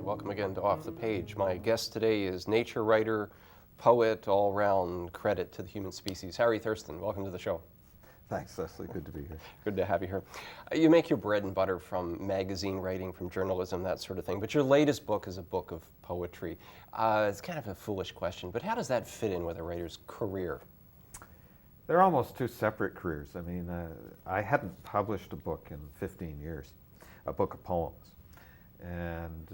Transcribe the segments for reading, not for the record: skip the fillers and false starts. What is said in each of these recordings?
Welcome again to Off the Page. My guest today is nature writer, poet, all-round credit to the human species, Harry Thurston. Welcome to the show. Thanks, Leslie. Good to be here. Good to have you here. You make your bread and butter from magazine writing, from journalism, that sort of thing, but your latest book is a book of poetry. It's kind of a foolish question, but how does that fit in with a writer's career? They're almost two separate careers. I mean, I hadn't published a book in 15 years, a book of poems. And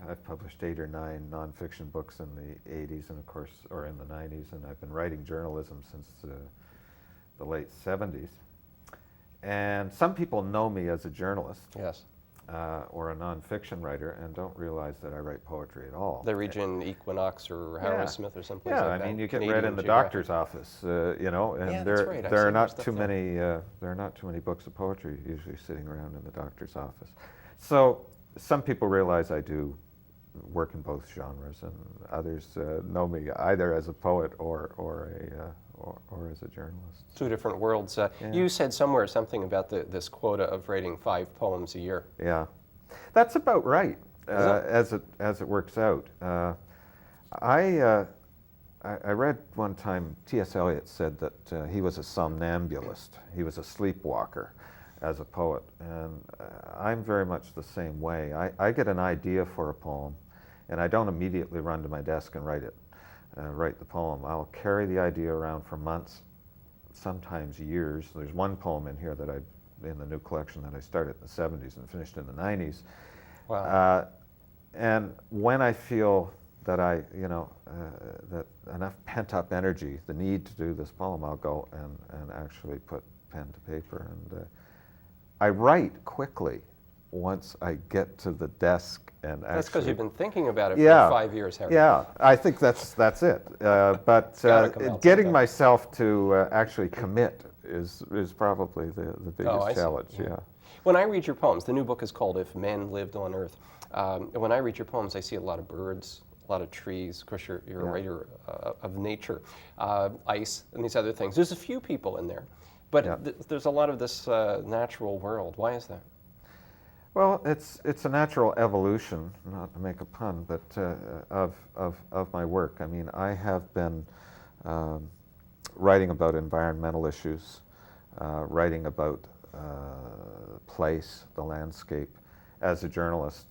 I've published 8 or 9 nonfiction books in the 80s and of course, or in the 90s, and I've been writing journalism since the late 70s. And some people know me as a journalist. Yes. Or a nonfiction writer and don't realize that I write poetry at all. They read you in Equinox or Harrowsmith or someplace like that. Yeah, I mean, you get Canadian read in the Geographic. doctor's office, you know, and Yeah, there that's right. are not too many there are not too many books of poetry usually sitting around in the doctor's office. So some people realize I do work in both genres, and others know me either as a poet or as a journalist. Two different worlds. Yeah. You said somewhere something about this quota of writing 5 poems a year. Yeah, that's about right, as it works out. I read one time T.S. Eliot said that he was a somnambulist. He was a sleepwalker as a poet, and I'm very much the same way. I get an idea for a poem, and I don't immediately run to my desk and write the poem. I'll carry the idea around for months, sometimes years. There's one poem in here that in the new collection that I started in the 70s and finished in the 90s. Wow. And when I feel that that enough pent-up energy, the need to do this poem, I'll go and actually put pen to paper. And I write quickly once I get to the desk and That's because you've been thinking about it for 5 years, Harry. Yeah, I think that's it. But getting myself to actually commit is probably the biggest challenge. Yeah. When I read your poems, the new book is called If Men Lived on Earth. When I read your poems, I see a lot of birds, a lot of trees. Of course, you're a writer of nature, ice, and these other things. There's a few people in there, but there's a lot of this natural world. Why is that? Well, it's a natural evolution, not to make a pun, but of my work. I mean, I have been writing about environmental issues, writing about place, the landscape, as a journalist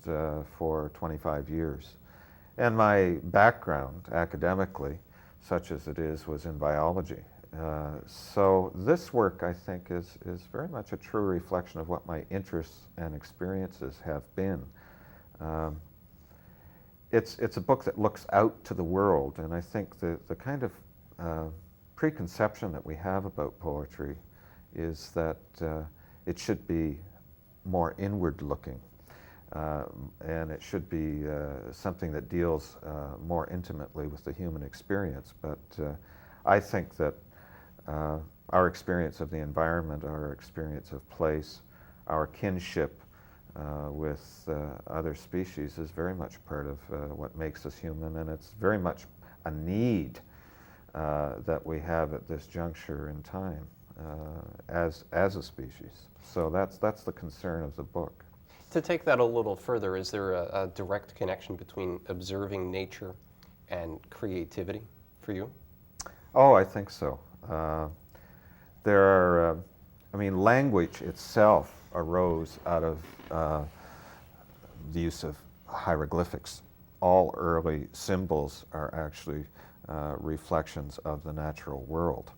for 25 years. And my background, academically, such as it is, was in biology. So this work, I think, is very much a true reflection of what my interests and experiences have been. It's a book that looks out to the world, and I think the kind of preconception that we have about poetry is that it should be more inward-looking, and it should be something that deals more intimately with the human experience. But I think that our experience of the environment, our experience of place, our kinship with other species is very much part of what makes us human, and it's very much a need that we have at this juncture in time as a species. So that's the concern of the book. To take that a little further, is there a direct connection between observing nature and creativity for you? Oh, I think so. There are, I mean, language itself arose out of the use of hieroglyphics. All early symbols are actually reflections of the natural world.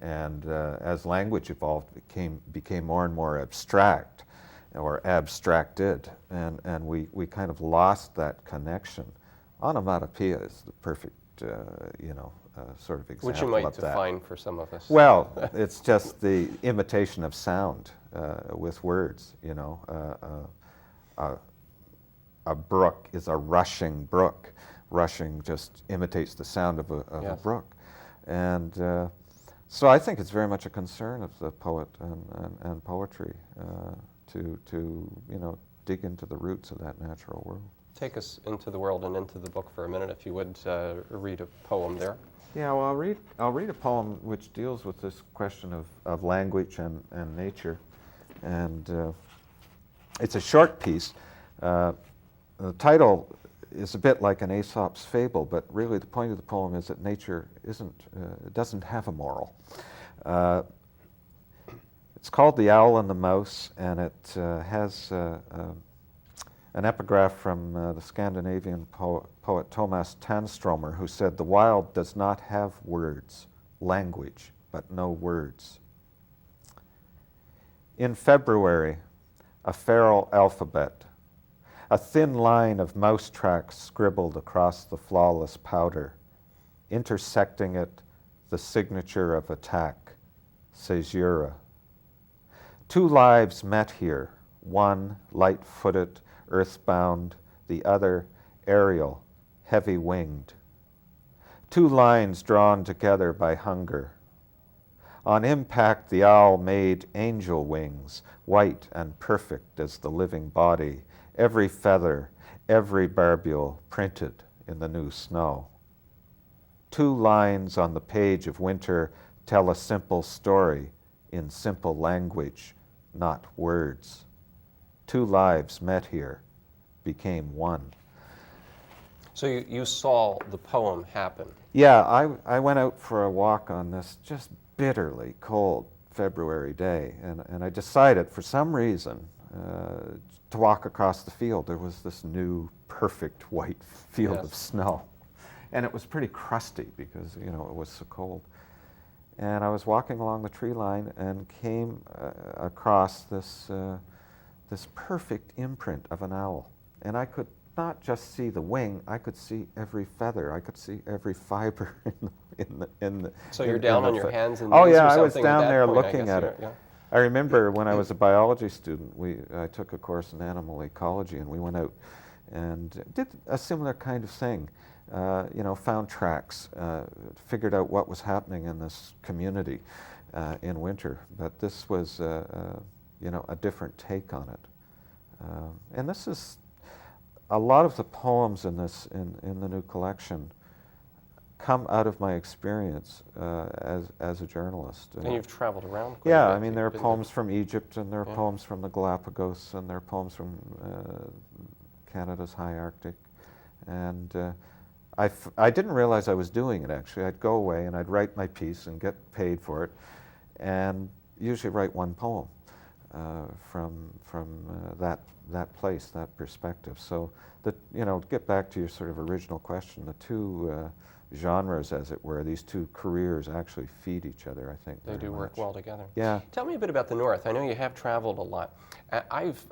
And as language evolved, it became more and more abstract, or abstracted, and we kind of lost that connection. Onomatopoeia is the perfect, sort of example of that. Which you might define for some of us. Well, it's just the imitation of sound with words, you know. A brook is a rushing brook. Rushing just imitates the sound of a brook. And so I think it's very much a concern of the poet and poetry to dig into the roots of that natural world. Take us into the world and into the book for a minute, if you would read a poem there. Yeah, well, I'll read a poem which deals with this question of language and nature, and it's a short piece. The title is a bit like an Aesop's fable, but really the point of the poem is that nature doesn't have a moral. It's called The Owl and the Mouse, and it has an epigraph from the Scandinavian poet Thomas Tanströmer, who said, "The wild does not have words, language, but no words." In February, a feral alphabet, a thin line of mouse tracks scribbled across the flawless powder, intersecting it, the signature of attack, caesura. Two lives met here, one light-footed, earthbound, the other aerial, heavy-winged. Two lines drawn together by hunger. On impact, the owl made angel wings, white and perfect as the living body, every feather, every barbule printed in the new snow. Two lines on the page of winter tell a simple story in simple language, not words. Two lives met here, became one. So you saw the poem happen. Yeah, I went out for a walk on this just bitterly cold February day, and I decided for some reason to walk across the field. There was this new perfect white field of snow, and it was pretty crusty because it was so cold. And I was walking along the tree line and came across this perfect imprint of an owl, and I could not just see the wing, I could see every feather, I could see every fiber in the So you're down on your hands and oh knees yeah, or I was something down at that there point, looking at it. Yeah. I remember when I was a biology student, I took a course in animal ecology, and we went out and did a similar kind of thing. Found tracks, figured out what was happening in this community in winter. But this was, a different take on it. And this is a lot of the poems in the new collection come out of my experience as a journalist. And you've traveled around quite yeah, a bit. I mean, there are poems from Egypt, and there are poems from the Galapagos, and there are poems from Canada's high Arctic. And I didn't realize I was doing it, actually. I'd go away and I'd write my piece and get paid for it, and usually write one poem from that place, that perspective. So, to get back to your sort of original question, the two genres, as it were, these two careers actually feed each other, I think. They do work well together. Yeah. Tell me a bit about the North. I know you have traveled a lot. I've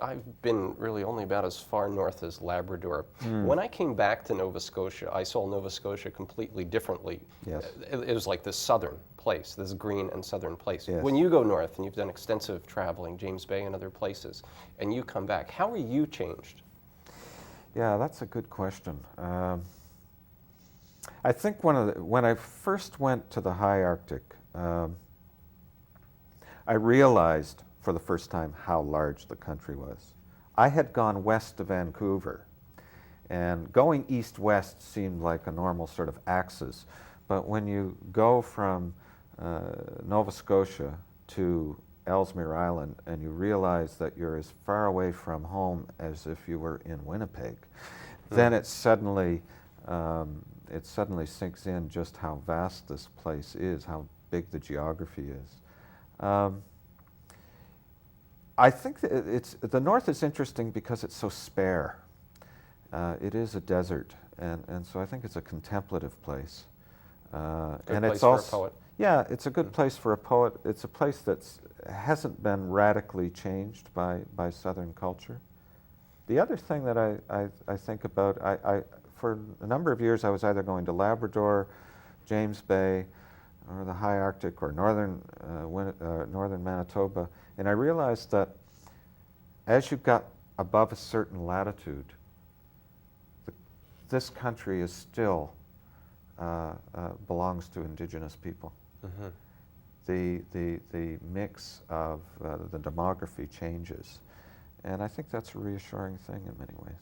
been really only about as far north as Labrador. When I came back to Nova Scotia, I saw Nova Scotia completely differently. Yes. It was like this southern place, this green and southern place. Yes. When you go north, and you've done extensive traveling, James Bay and other places, and you come back, how are you changed? Yeah, that's a good question. I think when I first went to the high Arctic, I realized for the first time how large the country was. I had gone west to Vancouver, and going east-west seemed like a normal sort of axis, but when you go from Nova Scotia to Ellesmere Island and you realize that you're as far away from home as if you were in Winnipeg, then it suddenly sinks in just how vast this place is, how big the geography is. I think that the North is interesting because it's so spare. It is a desert, and so I think it's a contemplative place. Good place for a poet. Yeah, it's a good place for a poet. It's a place that hasn't been radically changed by Southern culture. The other thing that I think about, for a number of years I was either going to Labrador, James Bay, or the high Arctic, or northern Manitoba, and I realized that as you got above a certain latitude, this country is still belongs to Indigenous people. The mix of the demography changes, and I think that's a reassuring thing in many ways.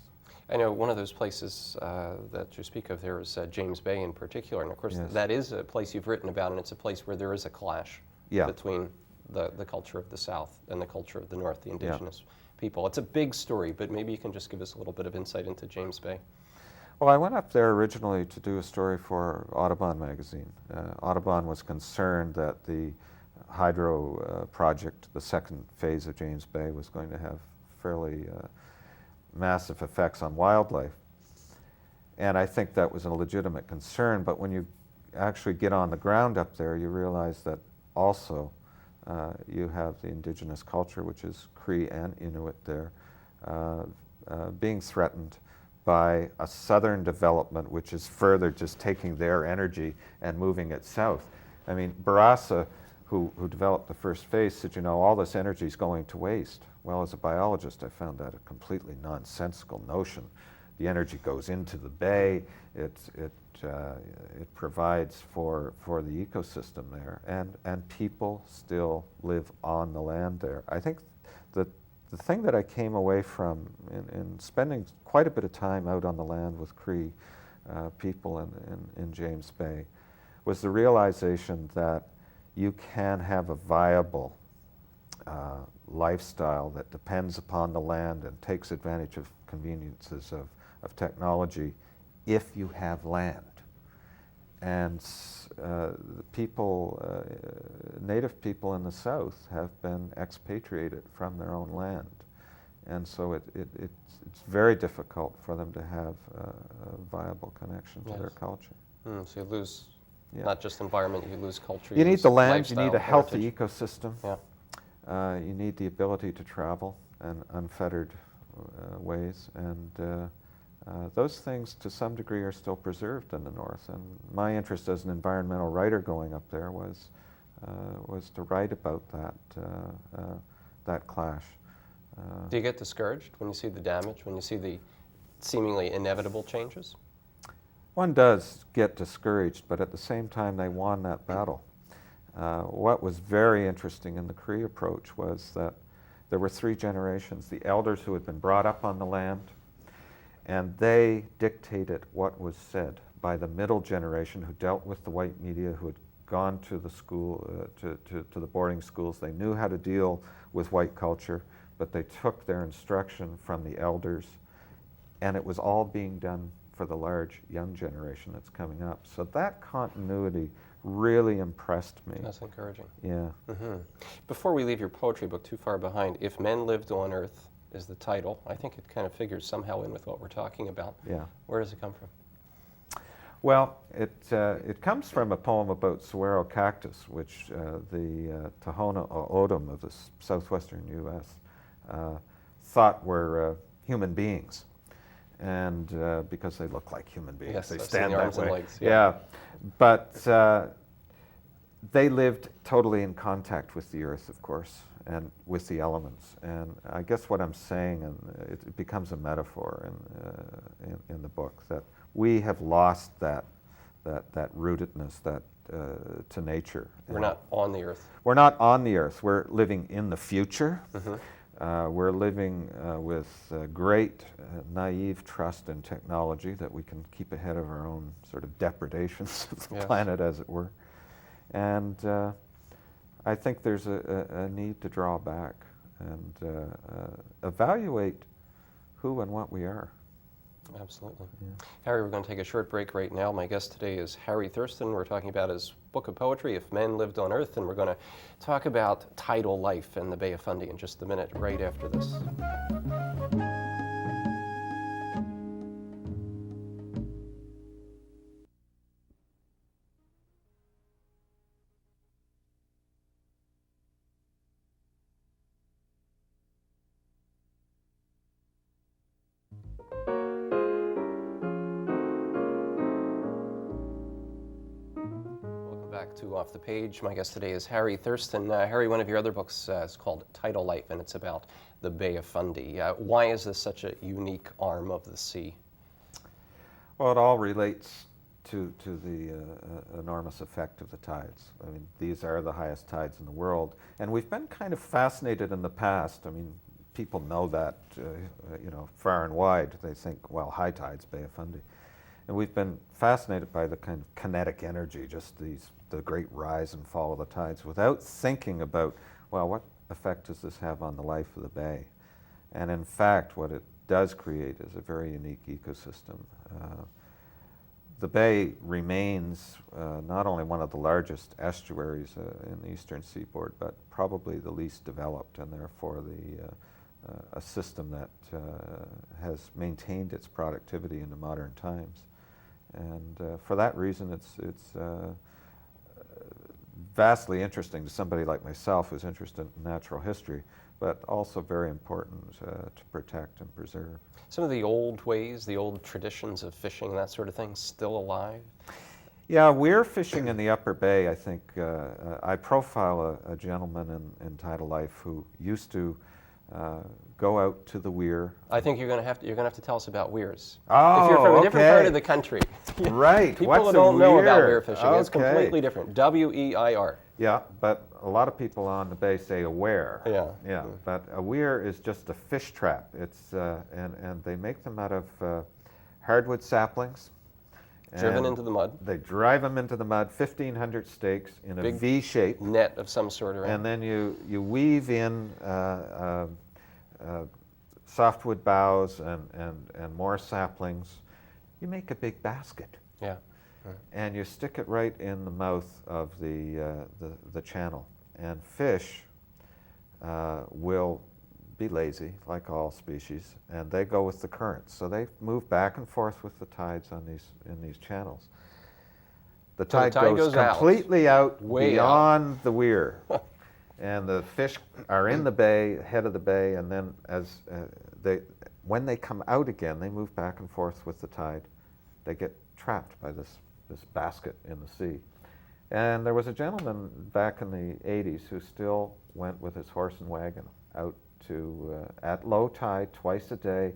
I know one of those places that you speak of there is James Bay in particular, and of course that is a place you've written about, and it's a place where there is a clash between the culture of the South and the culture of the North, the Indigenous people. It's a big story, but maybe you can just give us a little bit of insight into James Bay. Well, I went up there originally to do a story for Audubon magazine. Audubon was concerned that the hydro project, the second phase of James Bay, was going to have fairly massive effects on wildlife. And I think that was a legitimate concern, but when you actually get on the ground up there, you realize that also you have the indigenous culture, which is Cree and Inuit there, being threatened by a southern development, which is further just taking their energy and moving it south. I mean, Barassa, who developed the first phase, said, you know, all this energy is going to waste. Well, as a biologist, I found that a completely nonsensical notion. The energy goes into the bay, it provides for the ecosystem there, and people still live on the land there. I think that the thing that I came away from in spending quite a bit of time out on the land with Cree people in James Bay was the realization that you can have a viable lifestyle that depends upon the land and takes advantage of conveniences of technology if you have land. And native people in the South have been expatriated from their own land. And so it's very difficult for them to have a viable connection to their culture. So you lose not just environment, you lose culture. You need the land, lifestyle, you need a healthy heritage. ecosystem. Yeah. You need the ability to travel in unfettered ways. And those things, to some degree, are still preserved in the North. And my interest as an environmental writer going up there was to write about that clash. Do you get discouraged when you see the damage, when you see the seemingly inevitable changes? One does get discouraged, but at the same time, they won that battle. What was very interesting in the Cree approach was that there were three generations: the elders who had been brought up on the land, and they dictated what was said by the middle generation who dealt with the white media, who had gone to the school, to the boarding schools. They knew how to deal with white culture, but they took their instruction from the elders, and it was all being done for the large young generation that's coming up. So that continuity really impressed me. That's encouraging. Yeah. Before we leave your poetry book too far behind, If Men Lived on Earth is the title. I think it kind of figures somehow in with what we're talking about. Yeah. Where does it come from? Well, it comes from a poem about saguaro cactus, which the Tohono O'odham of the southwestern U.S. Thought were human beings, and because they look like human beings, Yes, they I've stand seen the that arms and way. legs, Yeah, but they lived totally in contact with the earth, of course, and with the elements. And I guess what I'm saying, and it becomes a metaphor in the book, that we have lost that rootedness to nature. We're not on the earth. We're not on the earth. We're living in the future. We're living with great naive trust in technology that we can keep ahead of our own sort of depredations of the planet, as it were. And I think there's a need to draw back and evaluate who and what we are. Absolutely. Yeah. Harry, we're going to take a short break right now. My guest today is Harry Thurston. We're talking about his book of poetry, If Men Lived on Earth, and we're going to talk about tidal life in the Bay of Fundy in just a minute, right after this. To Off the Page. My guest today is Harry Thurston. Harry, one of your other books is called Tidal Life, and it's about the Bay of Fundy. Why is this such a unique arm of the sea? Well, it all relates to the enormous effect of the tides. I mean, these are the highest tides in the world, and we've been kind of fascinated in the past. I mean, people know that, far and wide. They think, well, high tides, Bay of Fundy. And we've been fascinated by the kind of kinetic energy, just the great rise and fall of the tides, without thinking about, well, what effect does this have on the life of the bay? And in fact, what it does create is a very unique ecosystem. The bay remains not only one of the largest estuaries in the eastern seaboard, but probably the least developed, and therefore a system that has maintained its productivity into modern times. And for that reason, it's vastly interesting to somebody like myself who's interested in natural history, but also very important to protect and preserve. Some of the old ways, the old traditions of fishing, that sort of thing, still alive? Yeah, weir fishing in the Upper Bay, I think, I profile a gentleman in tidal life who used to go out to the weir. I think you're going to have to tell us about weirs. Oh, if you're from a different okay. part of the country, Right. people What's don't know about weir? weir fishing. It's completely different. W-E-I-R. Yeah, but a lot of people on the bay say a weir. Yeah. Yeah, but a weir is just a fish trap. It's and they make them out of hardwood saplings. Driven into the mud. They drive them into the mud, 1,500 stakes in a Big V shape. Net of some sort around. And then you weave in softwood boughs and more saplings. You make a big basket. Yeah. And you stick it right in the mouth of the channel. And fish will be lazy, like all species, and they go with the currents. So they move back and forth with the tides in these channels. The tide goes completely out way beyond the weir. And the fish are in the bay, head of the bay, and then when they come out again, they move back and forth with the tide. They get trapped by this basket in the sea. And there was a gentleman back in the 80s who still went with his horse and wagon out to, at low tide, twice a day.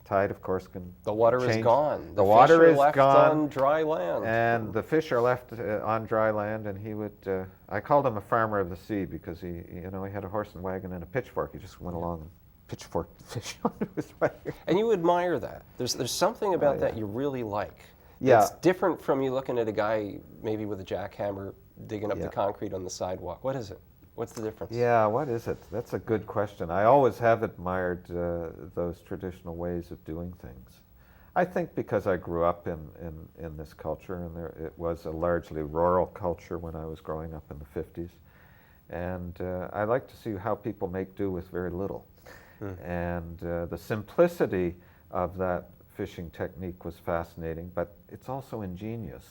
Tide, of course, can The water change. is gone. The water is left gone on dry land. and the fish are left on dry land, and he would, I called him a farmer of the sea because he had a horse and wagon and a pitchfork. He just went along and pitchforked the fish onto his wagon. And you admire that. There's something about yeah. that you really like. Yeah. It's different from you looking at a guy maybe with a jackhammer digging up Yeah. the concrete on the sidewalk. What is it? What's the difference? Yeah, what is it? That's a good question. I always have admired those traditional ways of doing things. I think because I grew up in this culture, and it was a largely rural culture when I was growing up in the 50s. And I like to see how people make do with very little. And the simplicity of that fishing technique was fascinating, but it's also ingenious.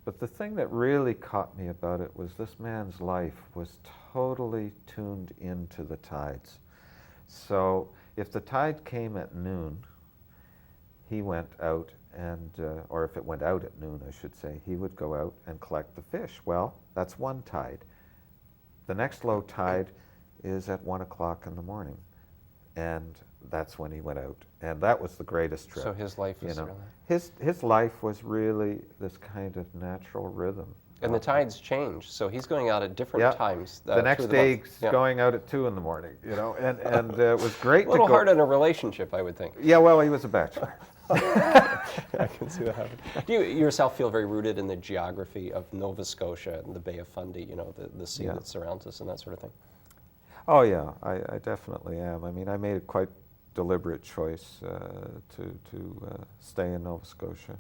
But the thing that really caught me about it was this man's life was totally tuned into the tides. So if the tide came at noon, he went out and, or if it went out at noon, I should say, he would go out and collect the fish. Well, that's one tide. The next low tide is at 1 o'clock in the morning. And that's when he went out. And that was the greatest trip. So his life is really... His life was really this kind of natural rhythm. And the tides change, so he's going out at different times. The next day he's going out at 2 in the morning, and it was great. A little hard in a relationship, I would think. Yeah, well, he was a bachelor. I can see that happening. Do you yourself feel very rooted in the geography of Nova Scotia and the Bay of Fundy, the sea that surrounds us and that sort of thing? Oh yeah, I definitely am. I mean, I made a quite deliberate choice to stay in Nova Scotia.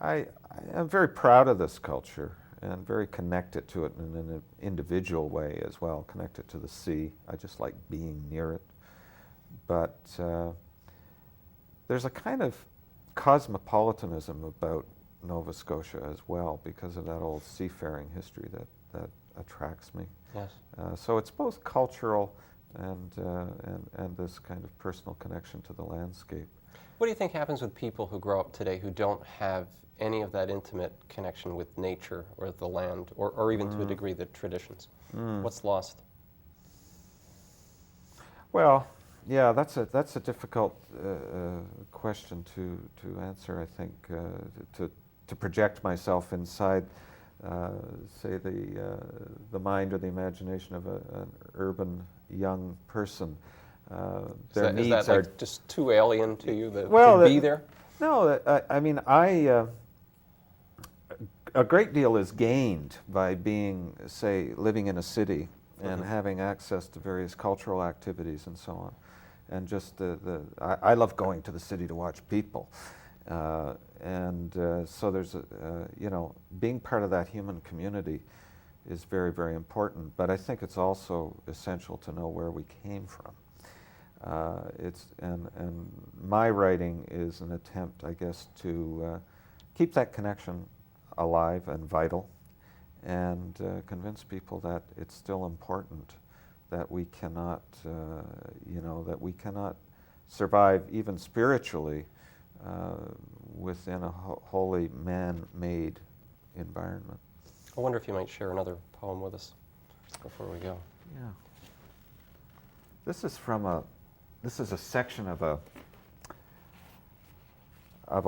I am very proud of this culture and very connected to it in an individual way as well, connected to the sea. I just like being near it. But there's a kind of cosmopolitanism about Nova Scotia as well because of that old seafaring history that attracts me. Yes. So it's both cultural and this kind of personal connection to the landscape. What do you think happens with people who grow up today who don't have any of that intimate connection with nature or the land, or even to a degree the traditions? What's lost? Well, yeah, that's a difficult question to answer. I think to project myself inside, say the mind or the imagination of an urban young person. Their needs is that are like just too alien to you to be there? No, I mean, a great deal is gained by being, say, living in a city and having access to various cultural activities and so on. and just I love going to the city to watch people. So there's being part of that human community is very, very important. But I think it's also essential to know where we came from. And my writing is an attempt, I guess, to keep that connection alive and vital, and convince people that it's still important, that we cannot, that we cannot survive even spiritually within a wholly man-made environment. I wonder if you might share another poem with us before we go. Yeah. This is a section of a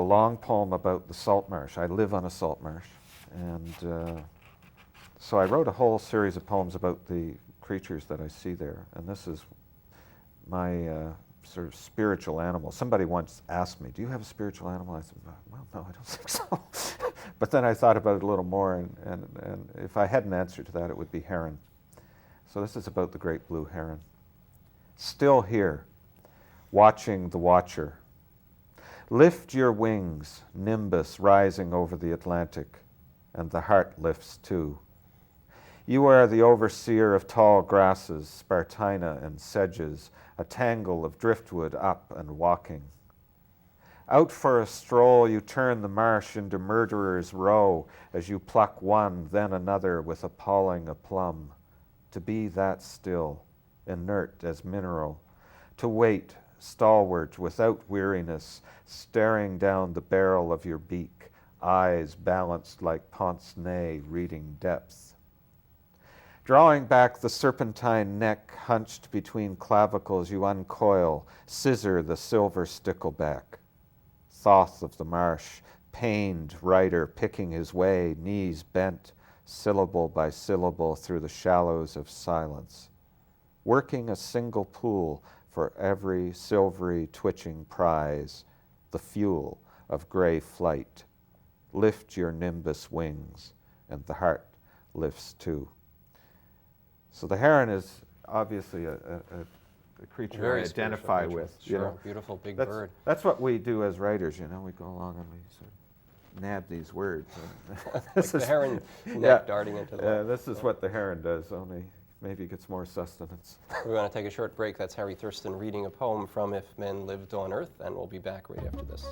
long poem about the salt marsh. I live on a salt marsh, and so I wrote a whole series of poems about the creatures that I see there, and this is my sort of spiritual animal. Somebody once asked me, "Do you have a spiritual animal?" I said, "Well, no, I don't think so." But then I thought about it a little more, and if I had an answer to that, it would be heron. So this is about the great blue heron. Still here, watching the watcher. Lift your wings, nimbus rising over the Atlantic, and the heart lifts too. You are the overseer of tall grasses, spartina and sedges, a tangle of driftwood up and walking. Out for a stroll, you turn the marsh into murderer's row as you pluck one, then another with appalling aplomb. To be that still, inert as mineral, to wait, stalwart, without weariness, staring down the barrel of your beak, eyes balanced like pince-nez reading depth. Drawing back the serpentine neck hunched between clavicles, you uncoil, scissor the silver stickleback. Thoth of the marsh, pained rider picking his way, knees bent, syllable by syllable through the shallows of silence. Working a single pool for every silvery twitching prize, the fuel of gray flight. Lift your nimbus wings, and the heart lifts too. So the heron is obviously a creature Very I identify creature. with. Sure, You know? beautiful big That's, bird. that's what we do as writers, you know. We go along and we sort of nab these words. Like the heron neck darting into the... This is what the heron does, only maybe it gets more sustenance. We're going to take a short break. That's Harry Thurston reading a poem from If Men Lived on Earth, and we'll be back right after this.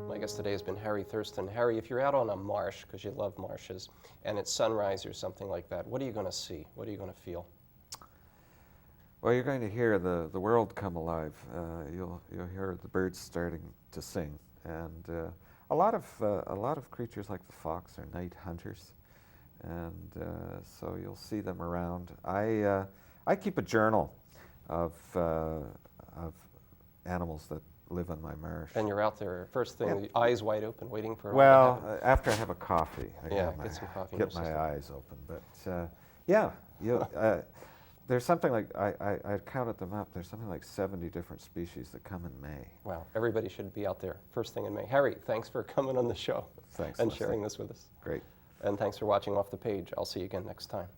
My guest today has been Harry Thurston. Harry, if you're out on a marsh, because you love marshes, and it's sunrise or something like that, what are you going to see? What are you going to feel? Well, you're going to hear the world come alive. You'll hear the birds starting to sing, and a lot of creatures like the fox are night hunters, and so you'll see them around. I keep a journal of animals that live on my marsh. And you're out there, first thing, eyes wide open, waiting for it all to Well, happen. after I have a coffee, I get some coffee in get your my system. eyes open. But there's something like, I counted them up, there's something like 70 different species that come in May. Wow, everybody should be out there first thing in May. Harry, thanks for coming on the show. Thanks, and Leslie. sharing this with us. Great. And thanks for watching Off the Page. I'll see you again next time.